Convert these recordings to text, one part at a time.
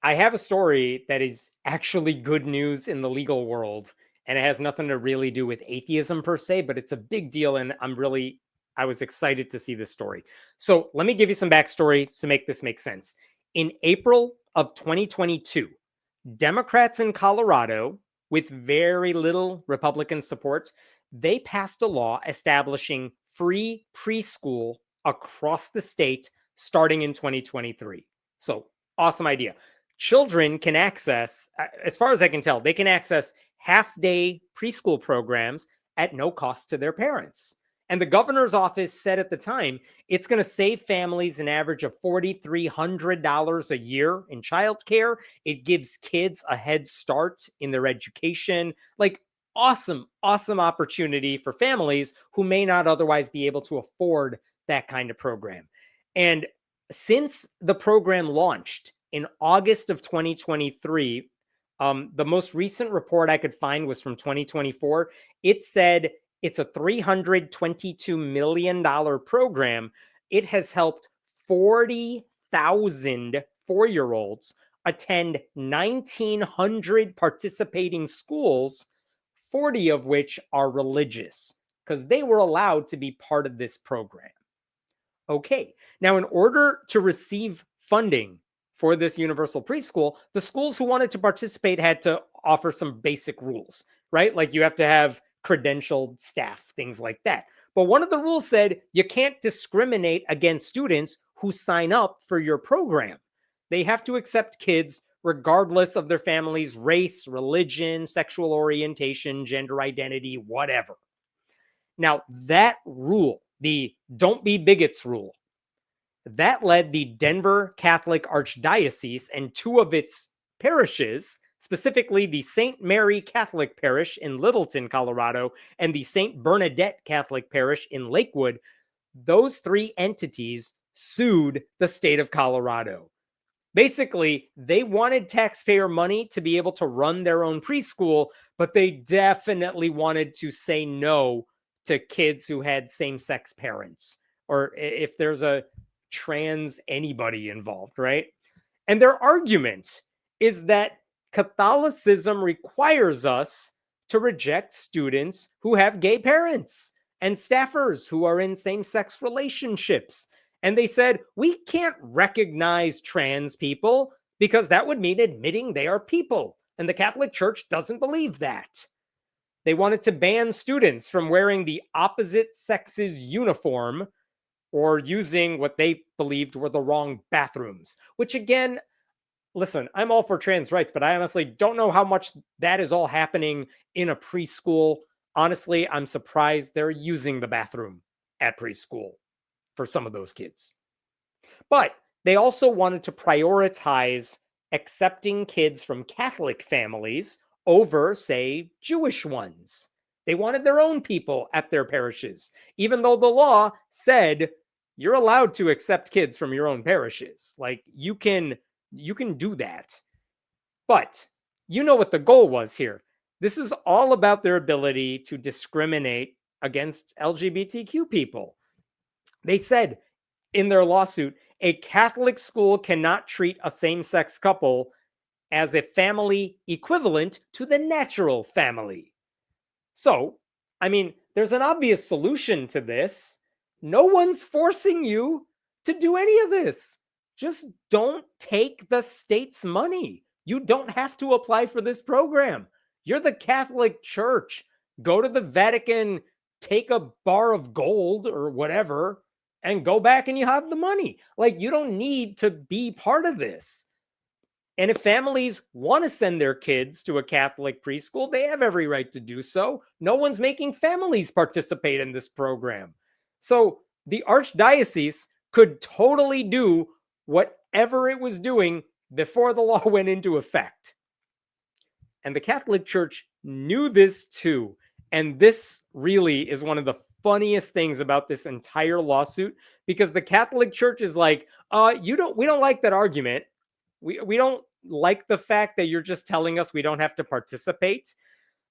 I have a story that is actually good news in the legal world, and it has nothing to really do with atheism per se, but it's a big deal, and I was excited to see this story. So let me give you some backstory to make this make sense. In April of 2022, Democrats in Colorado, with very little Republican support, they passed a law establishing free preschool across the state starting in 2023. So, awesome idea. Children can access, as far as I can tell, they can access half day preschool programs at no cost to their parents. And the governor's office said at the time it's going to save families an average of $4,300 a year in childcare. It gives kids a head start in their education. Like, awesome, awesome opportunity for families who may not otherwise be able to afford that kind of program. And since the program launched in August of 2023, the most recent report I could find was from 2024. It said it's a $322 million program. It has helped 40,000 4-year-olds attend 1,900 participating schools, 40 of which are religious, because they were allowed to be part of this program. Okay, now in order to receive funding for this universal preschool, the schools who wanted to participate had to offer some basic rules, right? Like you have to have credentialed staff, things like that. But one of the rules said you can't discriminate against students who sign up for your program. They have to accept kids regardless of their family's race, religion, sexual orientation, gender identity, whatever. Now, that rule, the Don't Be Bigots rule, that led the Denver Catholic Archdiocese and two of its parishes, specifically the St. Mary Catholic Parish in Littleton, Colorado, and the St. Bernadette Catholic Parish in Lakewood. Those three entities sued the state of Colorado. Basically, they wanted taxpayer money to be able to run their own preschool, but they definitely wanted to say no to kids who had same-sex parents, or if there's a trans anybody involved, right? And their argument is that Catholicism requires us to reject students who have gay parents and staffers who are in same-sex relationships. And they said, we can't recognize trans people because that would mean admitting they are people. And the Catholic Church doesn't believe that. They wanted to ban students from wearing the opposite sex's uniform or using what they believed were the wrong bathrooms, which again, listen, I'm all for trans rights, but I honestly don't know how much that is all happening in a preschool. Honestly, I'm surprised they're using the bathroom at preschool for some of those kids. But they also wanted to prioritize accepting kids from Catholic families over, say, Jewish ones. They wanted their own people at their parishes, even though the law said you're allowed to accept kids from your own parishes. Like you can do that. But you know what the goal was here. This is all about their ability to discriminate against LGBTQ people. They said in their lawsuit, a Catholic school cannot treat a same-sex couple as a family equivalent to the natural family. So, I mean, there's an obvious solution to this. No one's forcing you to do any of this. Just don't take the state's money. You don't have to apply for this program. You're the Catholic Church. Go to the Vatican, take a bar of gold or whatever, and go back and you have the money. Like, you don't need to be part of this. And if families want to send their kids to a Catholic preschool, they have every right to do so. No one's making families participate in this program. So the Archdiocese could totally do whatever it was doing before the law went into effect. And the Catholic Church knew this too. And this really is one of the funniest things about this entire lawsuit, because the Catholic Church is like, we don't like that argument. We don't like the fact that you're just telling us we don't have to participate.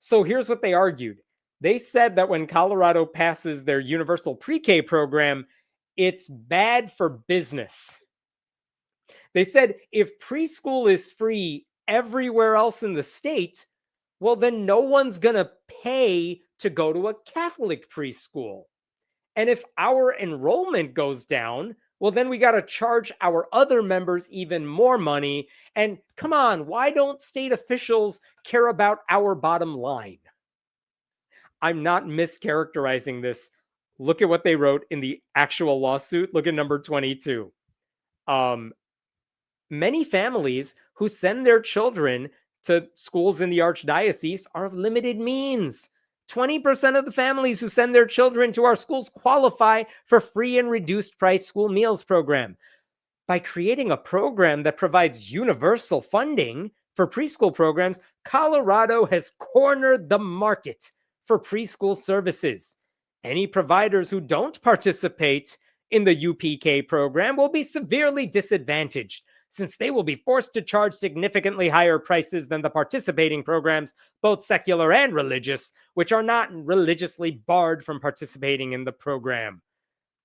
So here's what they argued. They said that when Colorado passes their universal pre-K program, it's bad for business. They said if preschool is free everywhere else in the state, well, then no one's going to pay to go to a Catholic preschool. And if our enrollment goes down, well, then we got to charge our other members even more money. And come on, why don't state officials care about our bottom line? I'm not mischaracterizing this. Look at what they wrote in the actual lawsuit. Look at number 22. Many families who send their children to schools in the Archdiocese are of limited means. 20% of the families who send their children to our schools qualify for free and reduced price school meals program. By creating a program that provides universal funding for preschool programs, Colorado has cornered the market for preschool services. Any providers who don't participate in the UPK program will be severely disadvantaged, since they will be forced to charge significantly higher prices than the participating programs, both secular and religious, which are not religiously barred from participating in the program.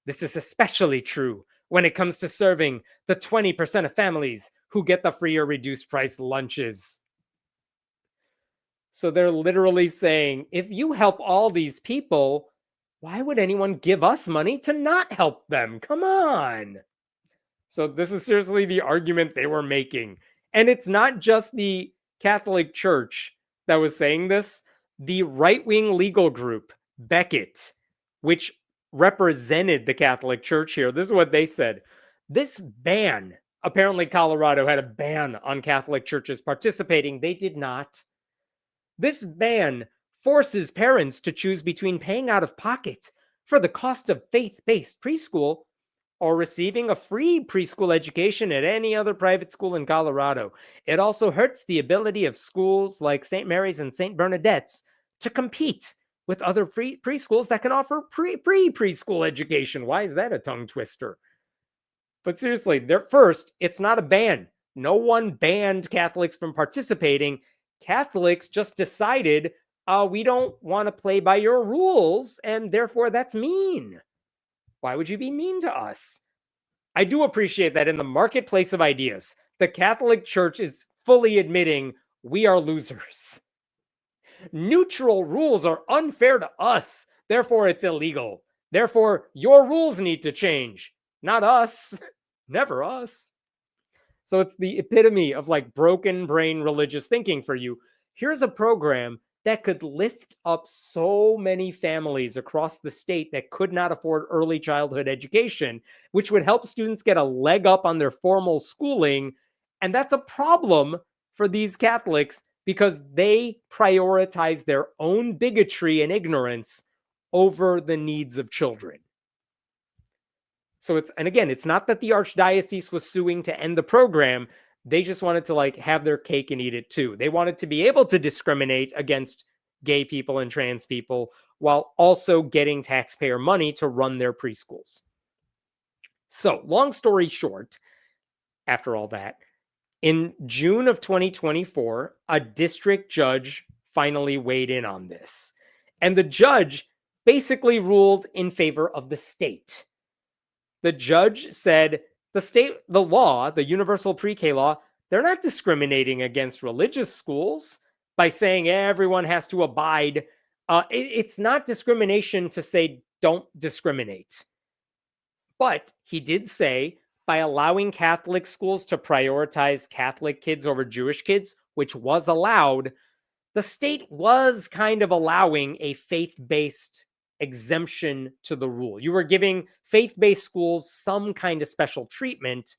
This is especially true when it comes to serving the 20% of families who get the free or reduced price lunches. So they're literally saying, if you help all these people, why would anyone give us money to not help them? Come on. So this is seriously the argument they were making. And it's not just the Catholic Church that was saying this. The right-wing legal group, Becket, which represented the Catholic Church here, this is what they said. This ban, apparently Colorado had a ban on Catholic churches participating. They did not. This ban forces parents to choose between paying out of pocket for the cost of faith-based preschool or receiving a free preschool education at any other private school in Colorado. It also hurts the ability of schools like St. Mary's and St. Bernadette's to compete with other free preschools that can offer free preschool education. Why is that a tongue twister? But seriously, first, it's not a ban. No one banned Catholics from participating. Catholics just decided, we don't want to play by your rules, and therefore that's mean. Why would you be mean to us? I do appreciate that in the marketplace of ideas, the Catholic Church is fully admitting we are losers. Neutral rules are unfair to us, therefore it's illegal. Therefore, your rules need to change, not us. Never us. So it's the epitome of like broken brain religious thinking for you. Here's a program that could lift up so many families across the state that could not afford early childhood education, which would help students get a leg up on their formal schooling. And that's a problem for these Catholics because they prioritize their own bigotry and ignorance over the needs of children. So it's not that the Archdiocese was suing to end the program. They just wanted to like have their cake and eat it too. They wanted to be able to discriminate against gay people and trans people while also getting taxpayer money to run their preschools. So long story short, after all that, in June of 2024, a district judge finally weighed in on this. And the judge basically ruled in favor of the state. The judge said the law, the universal pre-K law, they're not discriminating against religious schools by saying everyone has to abide. It's not discrimination to say don't discriminate. But he did say by allowing Catholic schools to prioritize Catholic kids over Jewish kids, which was allowed, the state was kind of allowing a faith-based exemption to the rule. You were giving faith-based schools some kind of special treatment,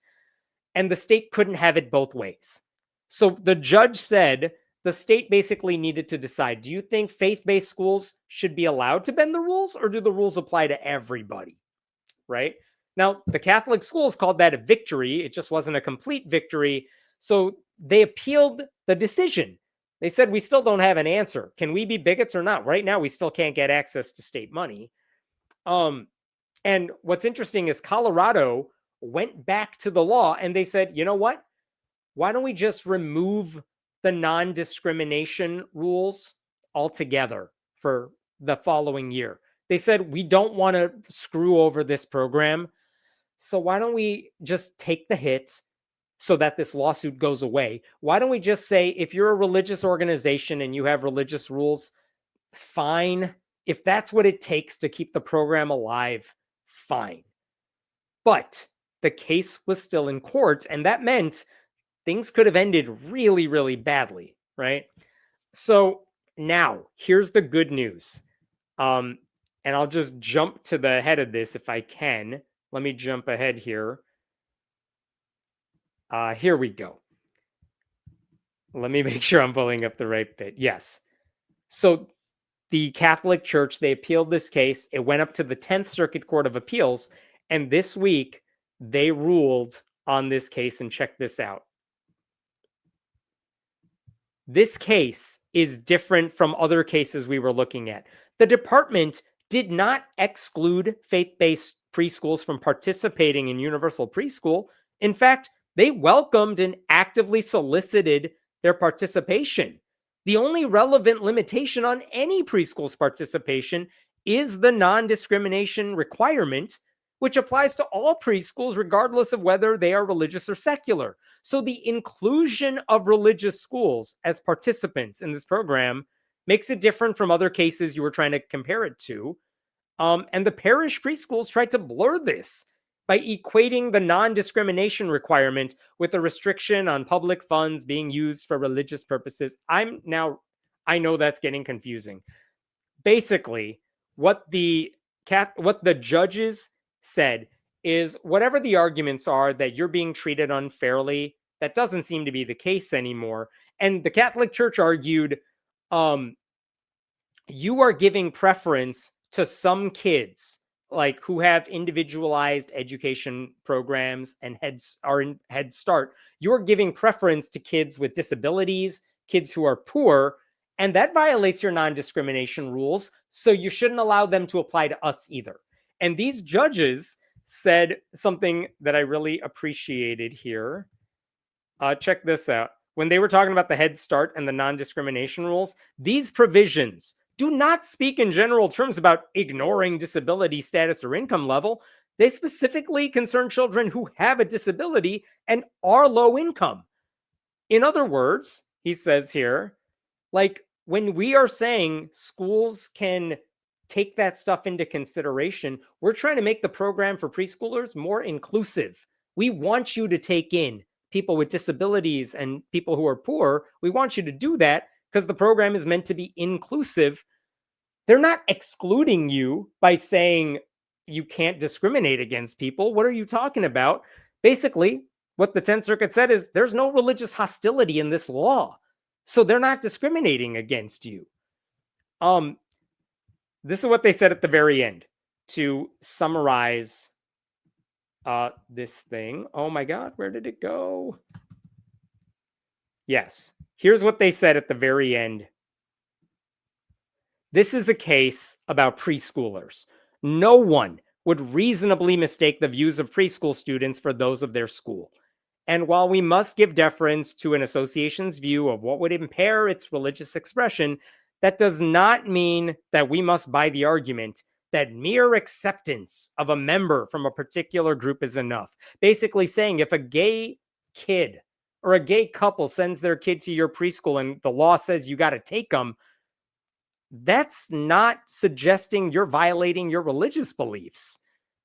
and the state couldn't have it both ways. So the judge said the state basically needed to decide, do you think faith-based schools should be allowed to bend the rules, or do the rules apply to everybody? Right? Now, the Catholic schools called that a victory. It just wasn't a complete victory. So they appealed the decision. They said, we still don't have an answer. Can we be bigots or not? Right now, we still can't get access to state money. And what's interesting is Colorado went back to the law and they said, you know what? Why don't we just remove the non-discrimination rules altogether for the following year? They said, we don't want to screw over this program. So why don't we just take the hit so that this lawsuit goes away. Why don't we just say, if you're a religious organization and you have religious rules, fine. If that's what it takes to keep the program alive, fine. But the case was still in court, and that meant things could have ended really, really badly, right? So now here's the good news. And I'll just jump to the head of this if I can. Let me jump ahead here. Here we go. Let me make sure I'm pulling up the right bit. Yes. So the Catholic Church, they appealed this case. It went up to the 10th Circuit Court of Appeals. And this week, they ruled on this case. And check this out. This case is different from other cases we were looking at. The department did not exclude faith-based preschools from participating in universal preschool. In fact, they welcomed and actively solicited their participation. The only relevant limitation on any preschool's participation is the non-discrimination requirement, which applies to all preschools regardless of whether they are religious or secular. So the inclusion of religious schools as participants in this program makes it different from other cases you were trying to compare it to. And the parish preschools tried to blur this by equating the non-discrimination requirement with the restriction on public funds being used for religious purposes. I know that's getting confusing. Basically, what the judges said is, whatever the arguments are that you're being treated unfairly, that doesn't seem to be the case anymore. And the Catholic Church argued, you are giving preference to some kids, like who have individualized education programs and are in Head Start. You're giving preference to kids with disabilities, kids who are poor, and that violates your non-discrimination rules. So you shouldn't allow them to apply to us either. And these judges said something that I really appreciated here. Check this out. When they were talking about the Head Start and the non-discrimination rules, these provisions do not speak in general terms about ignoring disability status or income level. They specifically concern children who have a disability and are low income. In other words, he says here, like, when we are saying schools can take that stuff into consideration, we're trying to make the program for preschoolers more inclusive. We want you to take in people with disabilities and people who are poor. We want you to do that because the program is meant to be inclusive. They're not excluding you by saying you can't discriminate against people. What are you talking about? Basically, what the 10th Circuit said is there's no religious hostility in this law. So they're not discriminating against you. This is what they said at the very end to summarize this thing. Oh my God, where did it go? Yes, here's what they said at the very end. This is a case about preschoolers. No one would reasonably mistake the views of preschool students for those of their school. And while we must give deference to an association's view of what would impair its religious expression, that does not mean that we must buy the argument that mere acceptance of a member from a particular group is enough. Basically saying if a gay kid or a gay couple sends their kid to your preschool and the law says you got to take them, that's not suggesting you're violating your religious beliefs.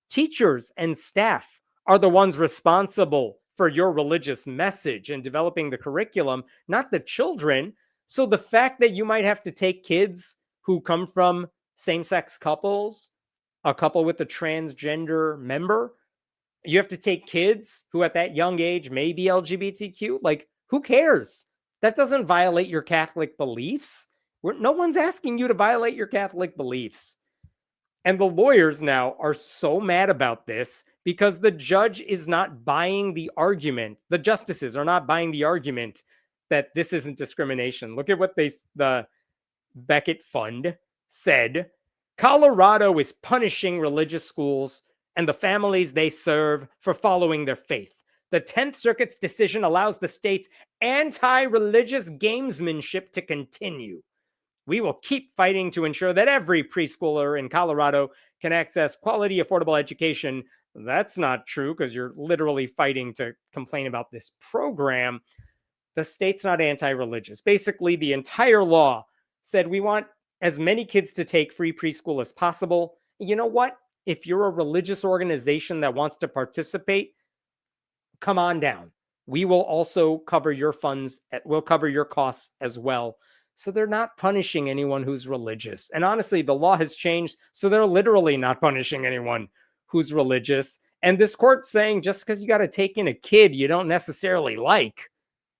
Teachers and staff are the ones responsible for your religious message and developing the curriculum, not the children. So the fact that you might have to take kids who come from same-sex couples, a couple with a transgender member, you have to take kids who at that young age may be LGBTQ, like, who cares? That doesn't violate your Catholic beliefs. No one's asking you to violate your Catholic beliefs. And the lawyers now are so mad about this because the judge is not buying the argument. The justices are not buying the argument that this isn't discrimination. Look at what the Beckett Fund said. Colorado is punishing religious schools and the families they serve for following their faith. The 10th Circuit's decision allows the state's anti-religious gamesmanship to continue. We will keep fighting to ensure that every preschooler in Colorado can access quality, affordable education. That's not true because you're literally fighting to complain about this program. The state's not anti-religious. Basically, the entire law said we want as many kids to take free preschool as possible. You know what? If you're a religious organization that wants to participate, come on down. We will also cover your funds, we'll cover your costs as well. So they're not punishing anyone who's religious. And honestly, the law has changed, so they're literally not punishing anyone who's religious. And this court's saying just because you got to take in a kid you don't necessarily like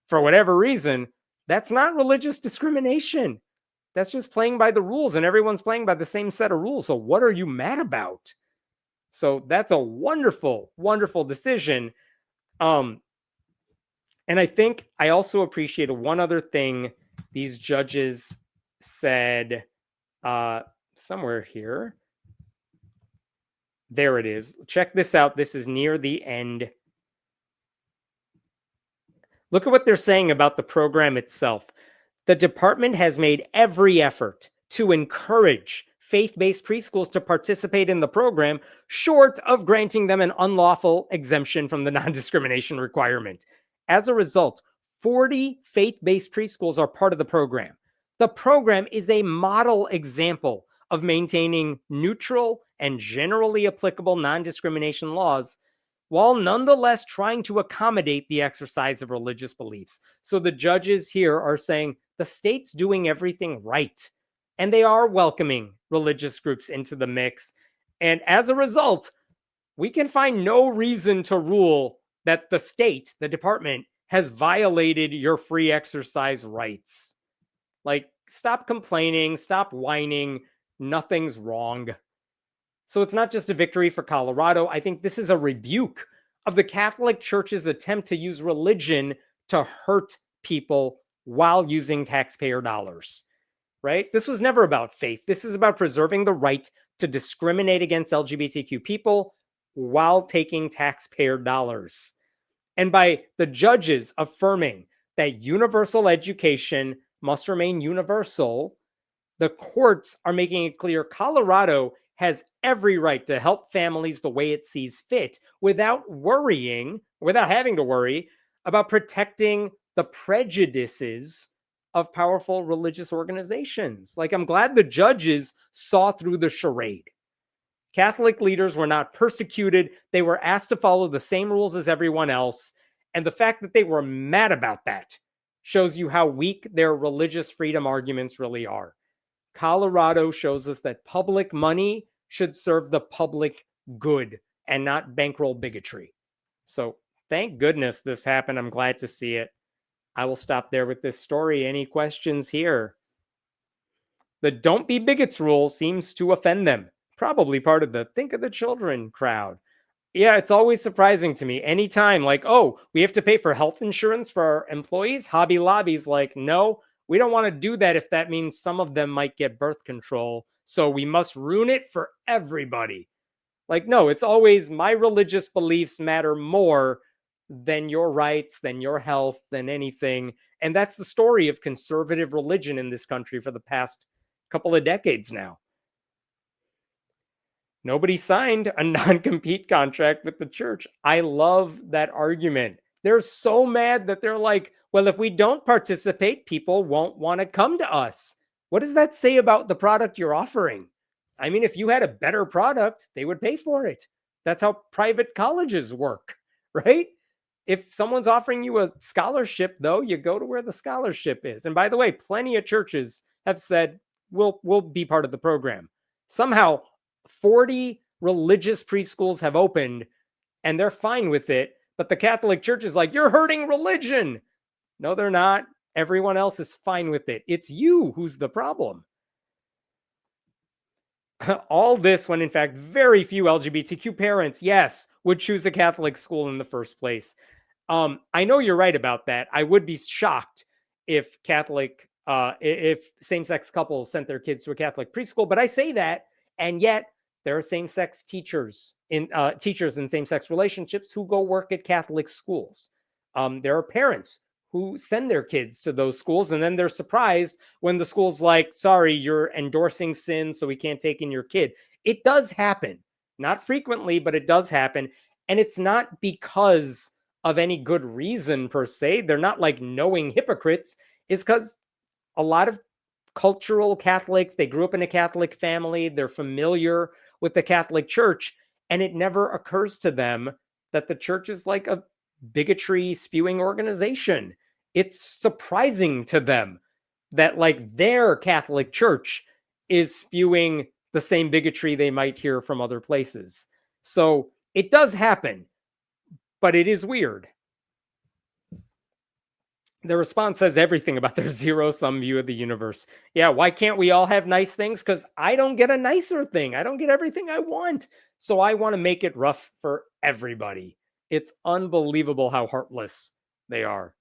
for whatever reason, that's not religious discrimination. That's just playing by the rules, and everyone's playing by the same set of rules. So what are you mad about? So that's a wonderful, wonderful decision. And I think I also appreciated one other thing these judges said somewhere here. There it is. Check this out. This is near the end. Look at what they're saying about the program itself. The department has made every effort to encourage faith-based preschools to participate in the program, short of granting them an unlawful exemption from the non-discrimination requirement. As a result, 40 faith-based preschools are part of the program. The program is a model example of maintaining neutral and generally applicable non-discrimination laws while nonetheless trying to accommodate the exercise of religious beliefs. So the judges here are saying the state's doing everything right, and they are welcoming religious groups into the mix. And as a result, we can find no reason to rule that the state, the department, has violated your free exercise rights. Like, stop complaining, stop whining, nothing's wrong. So it's not just a victory for Colorado. I think this is a rebuke of the Catholic Church's attempt to use religion to hurt people while using taxpayer dollars, right? This was never about faith. This is about preserving the right to discriminate against LGBTQ people while taking taxpayer dollars. And by the judges affirming that universal education must remain universal, the courts are making it clear Colorado has every right to help families the way it sees fit without having to worry about protecting the prejudices of powerful religious organizations. Like, I'm glad the judges saw through the charade. Catholic leaders were not persecuted. They were asked to follow the same rules as everyone else. And the fact that they were mad about that shows you how weak their religious freedom arguments really are. Colorado shows us that public money should serve the public good and not bankroll bigotry. So thank goodness this happened. I'm glad to see it. I will stop there with this story. Any questions here? The Don't Be Bigots rule seems to offend them. Probably part of the think of the children crowd. Yeah, it's always surprising to me. Anytime, like, oh, we have to pay for health insurance for our employees. Hobby Lobby's like, no, we don't want to do that if that means some of them might get birth control. So we must ruin it for everybody. Like, no, it's always my religious beliefs matter more than your rights, than your health, than anything. And that's the story of conservative religion in this country for the past couple of decades now. Nobody signed a non-compete contract with the church. I love that argument. They're so mad that they're like, well, if we don't participate, people won't want to come to us. What does that say about the product you're offering? I mean, if you had a better product, they would pay for it. That's how private colleges work, right? If someone's offering you a scholarship, though, you go to where the scholarship is. And by the way, plenty of churches have said, we'll be part of the program. Somehow, 40 religious preschools have opened and they're fine with it. But the Catholic Church is like, you're hurting religion. No, they're not. Everyone else is fine with it. It's you who's the problem. All this when, in fact, very few LGBTQ parents, yes, would choose a Catholic school in the first place. I know you're right about that. I would be shocked if if same-sex couples sent their kids to a Catholic preschool. But I say that, and yet there are same-sex teachers in same-sex relationships who go work at Catholic schools. There are parents who send their kids to those schools. And then they're surprised when the school's like, sorry, you're endorsing sin, so we can't take in your kid. It does happen. Not frequently, but it does happen. And it's not because of any good reason per se. They're not like knowing hypocrites. It's because a lot of cultural Catholics, they grew up in a Catholic family, they're familiar with the Catholic Church, and it never occurs to them that the church is like a bigotry spewing organization. It's surprising to them that like their Catholic Church is spewing the same bigotry they might hear from other places. So it does happen, but it is weird. The response says everything about their zero-sum view of the universe. Yeah, why can't we all have nice things? Because I don't get a nicer thing. I don't get everything I want. So I want to make it rough for everybody. It's unbelievable how heartless they are.